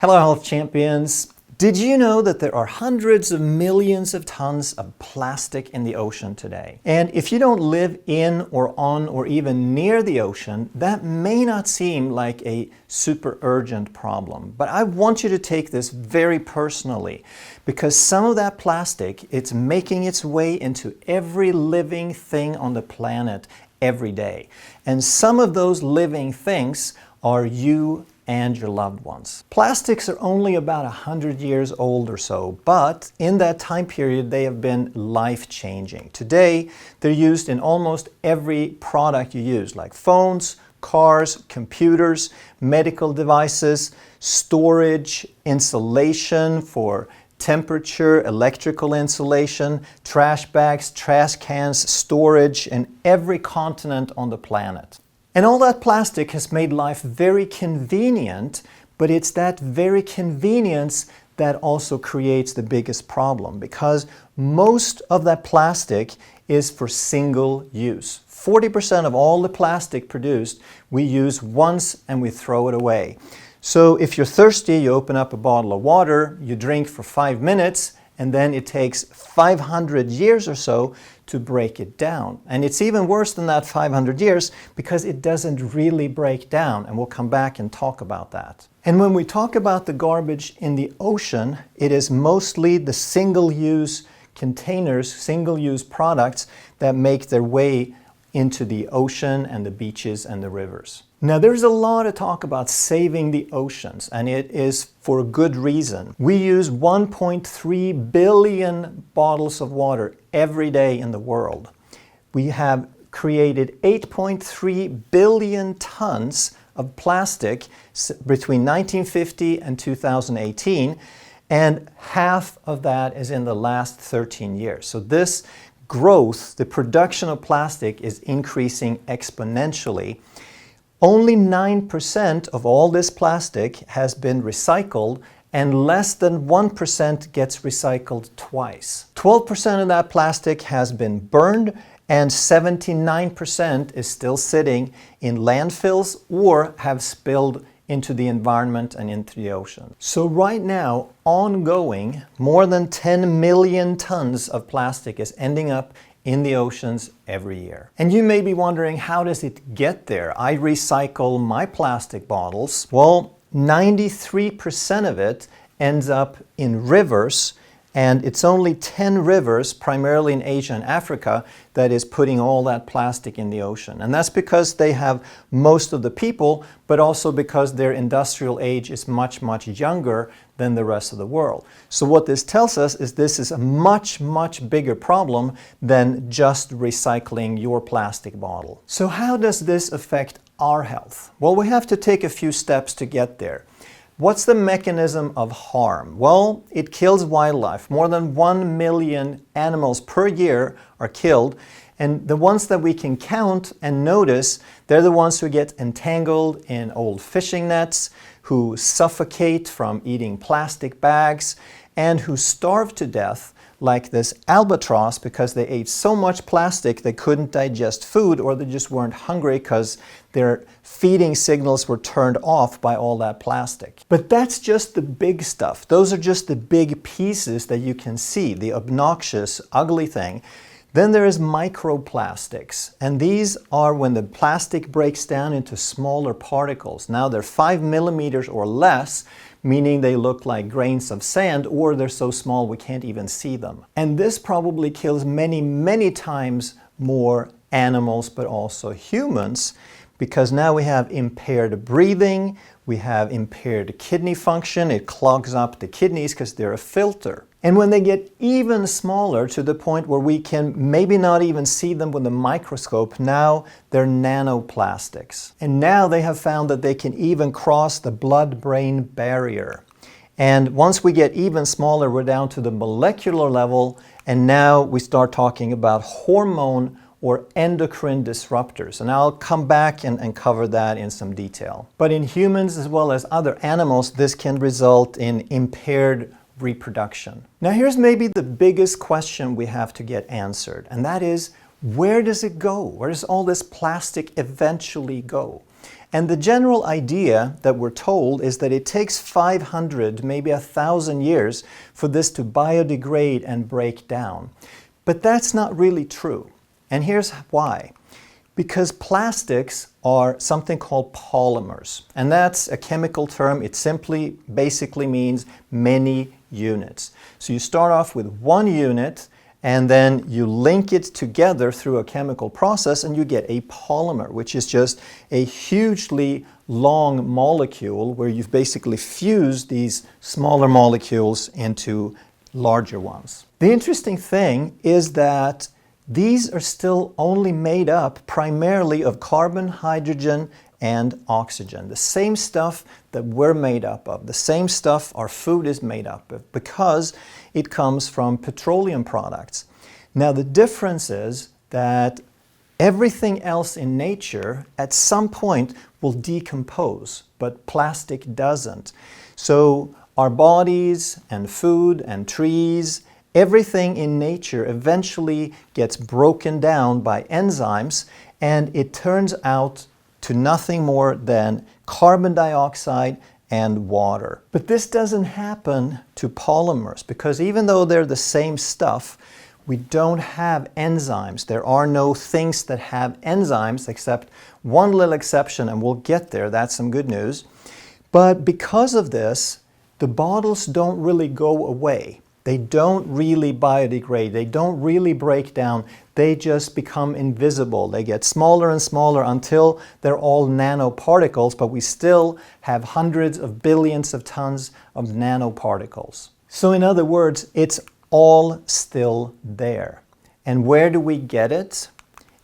Hello health champions! Did you know that there are hundreds of millions of tons of plastic in the ocean today? And if you don't live in or on or even near the ocean, that may not seem like a super urgent problem. But I want you to take this very personally because some of that plastic, it's making its way into every living thing on the planet every day. And some of those living things are you and your loved ones. Plastics are only about 100 years old or so, but in that time period they have been life-changing. Today they're used in almost every product you use, like phones, cars, computers, medical devices, storage, insulation for temperature, electrical insulation, trash bags, trash cans, storage in every continent on the planet. And all that plastic has made life very convenient, but it's that very convenience that also creates the biggest problem because most of that plastic is for single use. 40% of all the plastic produced we use once and we throw it away. So if you're thirsty, you open up a bottle of water, you drink for 5 minutes, and then it takes 500 years or so to break it down. And it's even worse than that 500 years because it doesn't really break down, and we'll come back and talk about that. And when we talk about the garbage in the ocean, it is mostly the single-use containers, single-use products that make their way into the ocean and the beaches and the rivers. Now there's a lot of talk about saving the oceans, and it is for a good reason. We use 1.3 billion bottles of water every day in the world. We have created 8.3 billion tons of plastic between 1950 and 2018, and half of that is in the last 13 years. So this growth, the production of plastic, is increasing exponentially. Only 9% of all this plastic has been recycled, and less than 1% gets recycled twice. 12% of that plastic has been burned, and 79% is still sitting in landfills or have spilled into the environment and into the ocean. So right now, ongoing, more than 10 million tons of plastic is ending up in the oceans every year. And you may be wondering, how does it get there? I recycle my plastic bottles. Well, 93% of it ends up in rivers, and it's only 10 rivers, primarily in Asia and Africa, that is putting all that plastic in the ocean. And that's because they have most of the people, but also because their industrial age is much, much younger than the rest of the world. So what this tells us is this is a much, much bigger problem than just recycling your plastic bottle. So how does this affect our health? Well, we have to take a few steps to get there. What's the mechanism of harm? Well, it kills wildlife. More than 1 million animals per year are killed, and the ones that we can count and notice, they're the ones who get entangled in old fishing nets, who suffocate from eating plastic bags, and who starve to death, like this albatross, because they ate so much plastic they couldn't digest food, or they just weren't hungry because their feeding signals were turned off by all that plastic. But that's just the big stuff. Those are just the big pieces that you can see, the obnoxious, ugly thing. Then there is microplastics, and these are when the plastic breaks down into smaller particles. Now they're 5 millimeters or less, meaning they look like grains of sand, or they're so small we can't even see them. And this probably kills many, many times more animals, but also humans, because now we have impaired breathing, we have impaired kidney function, it clogs up the kidneys because they're a filter. And when they get even smaller, to the point where we can maybe not even see them with a microscope, now they're nanoplastics. And now they have found that they can even cross the blood-brain barrier. And once we get even smaller, we're down to the molecular level, and now we start talking about hormone or endocrine disruptors. And I'll come back and cover that in some detail. But in humans as well as other animals, this can result in impaired reproduction. Now here's maybe the biggest question we have to get answered, and that is, where does it go? Where does all this plastic eventually go? And the general idea that we're told is that it takes 500, maybe 1,000 years for this to biodegrade and break down. But that's not really true. And here's why. Because plastics are something called polymers. And that's a chemical term. It simply basically means many units. So you start off with one unit, and then you link it together through a chemical process and you get a polymer, which is just a hugely long molecule where you've basically fused these smaller molecules into larger ones. The interesting thing is that these are still only made up primarily of carbon, hydrogen, and oxygen. The same stuff that we're made up of, the same stuff our food is made up of, because it comes from petroleum products. Now the difference is that everything else in nature at some point will decompose, but plastic doesn't. So our bodies and food and trees, everything in nature eventually gets broken down by enzymes, and it turns out to nothing more than carbon dioxide and water. But this doesn't happen to polymers, because even though they're the same stuff, we don't have enzymes. There are no things that have enzymes, except one little exception, and we'll get there. That's some good news. But because of this, the bottles don't really go away. They don't really biodegrade. They don't really break down. They just become invisible. They get smaller and smaller until they're all nanoparticles, but we still have hundreds of billions of tons of nanoparticles. So in other words, it's all still there. And where do we get it?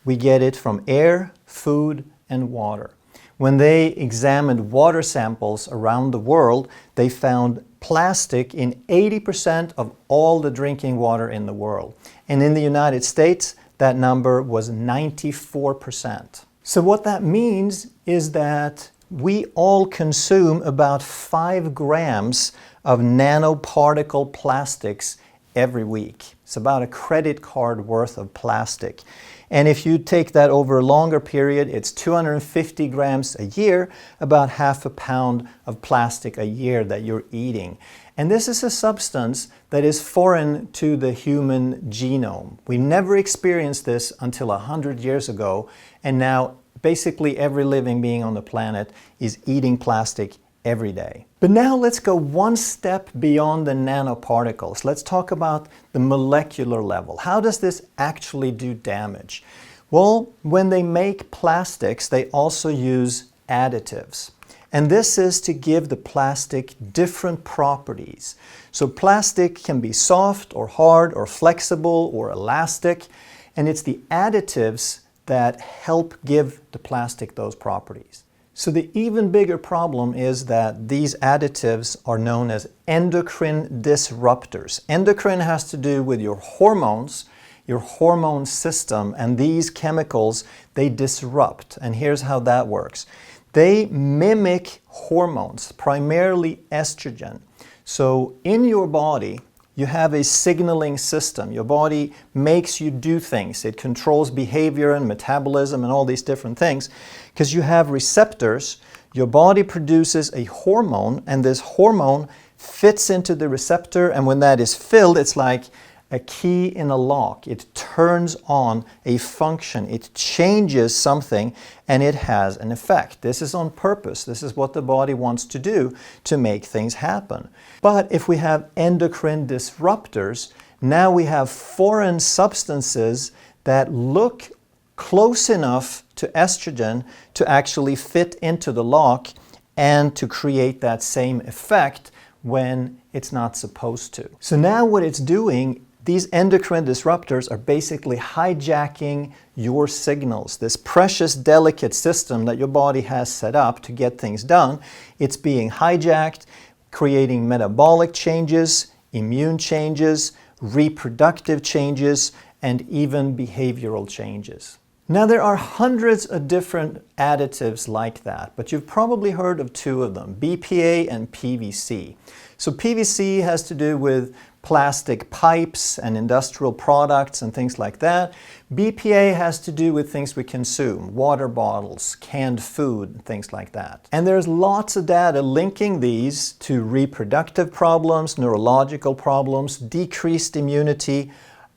We get it from air, food, and water. When they examined water samples around the world, they found plastic in 80% of all the drinking water in the world. And in the United States, that number was 94%. So what that means is that we all consume about 5 grams of nanoparticle plastics every week. It's about a credit card worth of plastic. And if you take that over a longer period, it's 250 grams a year, about half a pound of plastic a year that you're eating. And this is a substance that is foreign to the human genome. We never experienced this until 100 years ago, and now basically every living being on the planet is eating plastic every day. But now let's go one step beyond the nanoparticles. Let's talk about the molecular level. How does this actually do damage? Well, when they make plastics, they also use additives. And this is to give the plastic different properties. So plastic can be soft or hard or flexible or elastic, and it's the additives that help give the plastic those properties. So the even bigger problem is that these additives are known as endocrine disruptors. Endocrine has to do with your hormones, your hormone system, and these chemicals, they disrupt. And here's how that works. They mimic hormones, primarily estrogen. So in your body, you have a signaling system. Your body makes you do things. It controls behavior and metabolism and all these different things. Because you have receptors, your body produces a hormone, and this hormone fits into the receptor, and when that is filled, it's like a key in a lock. It turns on a function. It changes something, and it has an effect. This is on purpose. This is what the body wants to do to make things happen. But if we have endocrine disruptors, now we have foreign substances that look close enough to estrogen to actually fit into the lock and to create that same effect when it's not supposed to. So now what it's doing, these endocrine disruptors are basically hijacking your signals. This precious, delicate system that your body has set up to get things done, it's being hijacked, creating metabolic changes, immune changes, reproductive changes, and even behavioral changes. Now there are hundreds of different additives like that, but you've probably heard of two of them, BPA and PVC. So PVC has to do with plastic pipes and industrial products and things like that. BPA has to do with things we consume, water bottles, canned food, things like that. And there's lots of data linking these to reproductive problems, neurological problems, decreased immunity,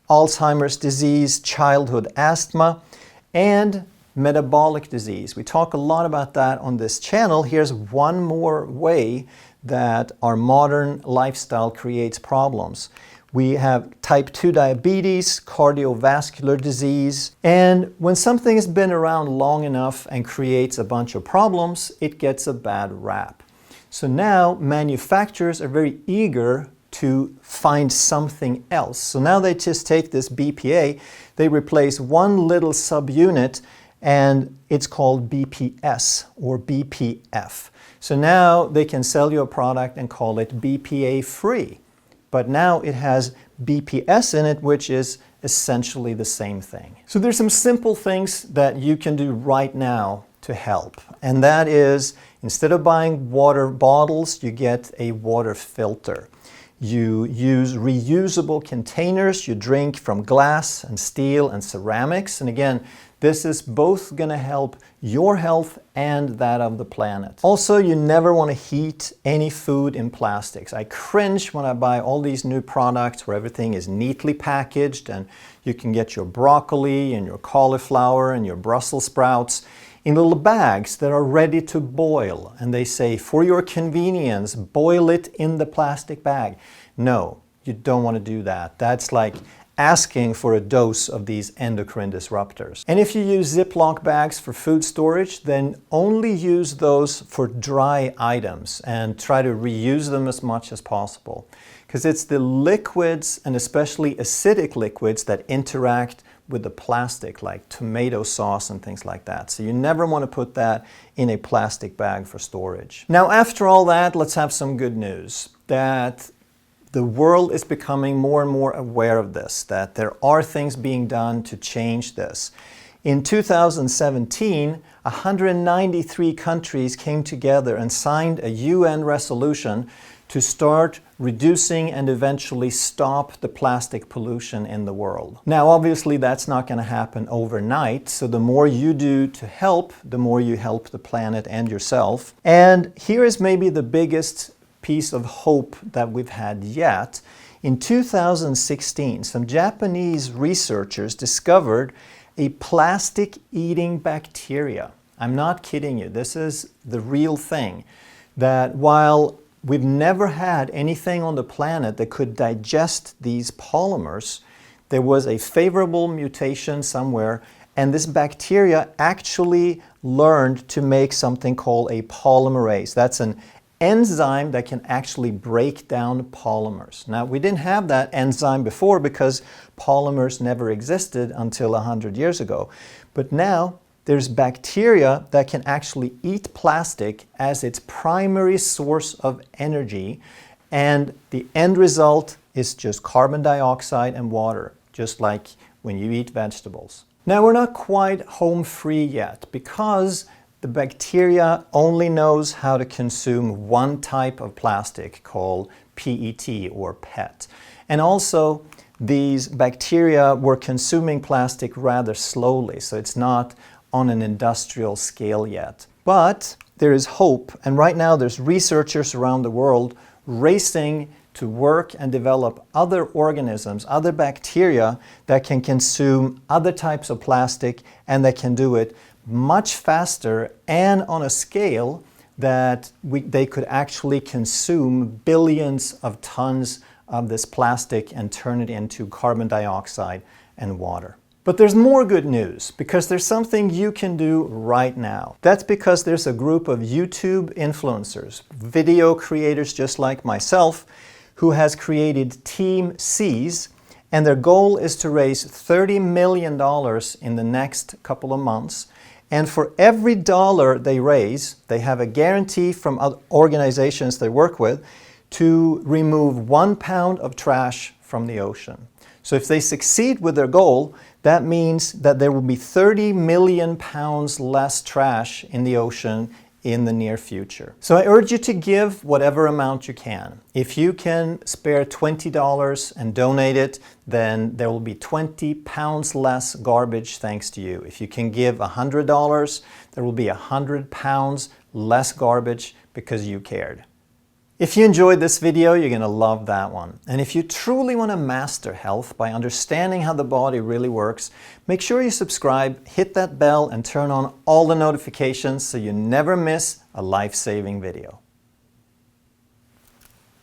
Alzheimer's disease, childhood asthma, and metabolic disease. We talk a lot about that on this channel. Here's one more way that our modern lifestyle creates problems. We have type 2 diabetes, cardiovascular disease, and when something has been around long enough and creates a bunch of problems, it gets a bad rap. So now manufacturers are very eager to find something else. So now they just take this BPA, they replace one little subunit, and it's called BPS or BPF. So now they can sell you a product and call it BPA free. But now it has BPS in it, which is essentially the same thing. So there's some simple things that you can do right now to help. And that is, instead of buying water bottles, you get a water filter. You use reusable containers. You drink from glass and steel and ceramics. And again, this is both going to help your health and that of the planet. Also, you never want to heat any food in plastics. I cringe when I buy all these new products where everything is neatly packaged and you can get your broccoli and your cauliflower and your Brussels sprouts in little bags that are ready to boil. And they say, for your convenience, boil it in the plastic bag. No, you don't want to do that. That's like asking for a dose of these endocrine disruptors. And if you use Ziploc bags for food storage, then only use those for dry items and try to reuse them as much as possible. Because it's the liquids, and especially acidic liquids, that interact with the plastic, like tomato sauce and things like that. So you never want to put that in a plastic bag for storage. Now, after all that, let's have some good news. That the world is becoming more and more aware of this, that there are things being done to change this. In 2017, 193 countries came together and signed a UN resolution to start reducing and eventually stop the plastic pollution in the world. Now, obviously, that's not going to happen overnight, so the more you do to help, the more you help the planet and yourself. And here is maybe the biggest piece of hope that we've had yet. In 2016, some Japanese researchers discovered a plastic-eating bacteria. I'm not kidding you, this is the real thing. That while we've never had anything on the planet that could digest these polymers, there was a favorable mutation somewhere, and this bacteria actually learned to make something called a polymerase. That's an enzyme that can actually break down polymers. Now, we didn't have that enzyme before because polymers never existed until 100 years ago. But now there's bacteria that can actually eat plastic as its primary source of energy, and the end result is just carbon dioxide and water, just like when you eat vegetables. Now, we're not quite home free yet because the bacteria only knows how to consume one type of plastic called PET or PET. And also, these bacteria were consuming plastic rather slowly, so it's not on an industrial scale yet. But there is hope, and right now there's researchers around the world racing to work and develop other organisms, other bacteria that can consume other types of plastic, and that can do it much faster and on a scale that they could actually consume billions of tons of this plastic and turn it into carbon dioxide and water. But there's more good news, because there's something you can do right now. That's because there's a group of YouTube influencers, video creators just like myself, who has created teamseas, and their goal is to raise $30 million in the next couple of months. And for every dollar they raise, they have a guarantee from other organizations they work with to remove 1 pound of trash from the ocean. So if they succeed with their goal, that means that there will be 30 million pounds less trash in the ocean in the near future. So I urge you to give whatever amount you can. If you can spare $20 and donate it, then there will be 20 pounds less garbage thanks to you. If you can give $100, there will be 100 pounds less garbage because you cared. If you enjoyed this video, you're going to love that one. And if you truly want to master health by understanding how the body really works, make sure you subscribe, hit that bell, and turn on all the notifications so you never miss a life-saving video.